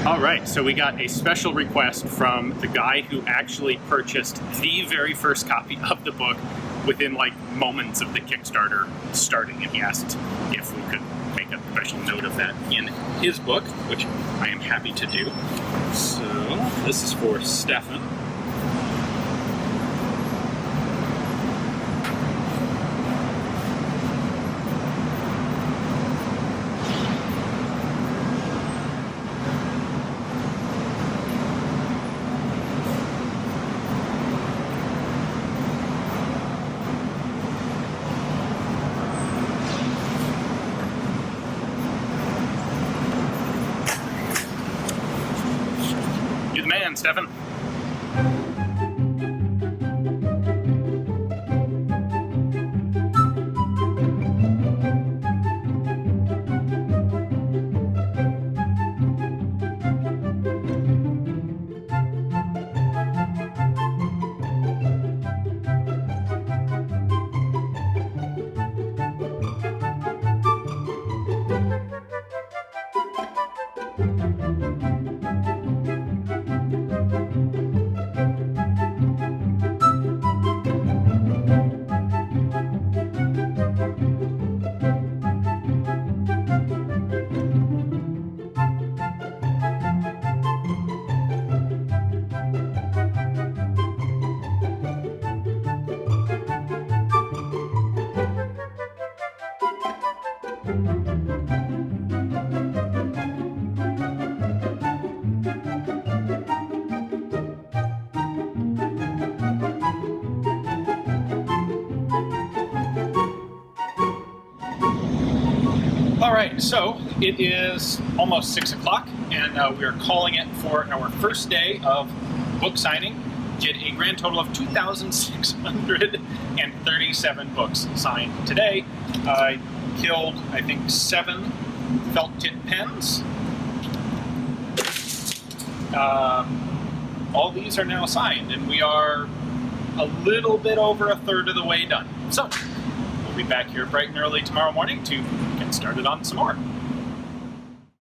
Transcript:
All right, so we got a special request from the guy who actually purchased the very first copy of the book within like moments of the Kickstarter starting, and he asked if we could make a special note of that in his book, which I am happy to do. So this is for Stefan. You're the man, Stefan. Alright, so it is almost 6 o'clock, and we are calling it for our first day of book signing. Did a grand total of 2,637 books signed today. I killed, I think, 7 felt tip pens. All these are now signed, and we are a little bit over a third of the way done. So, we'll be back here bright and early tomorrow morning to get started on some more.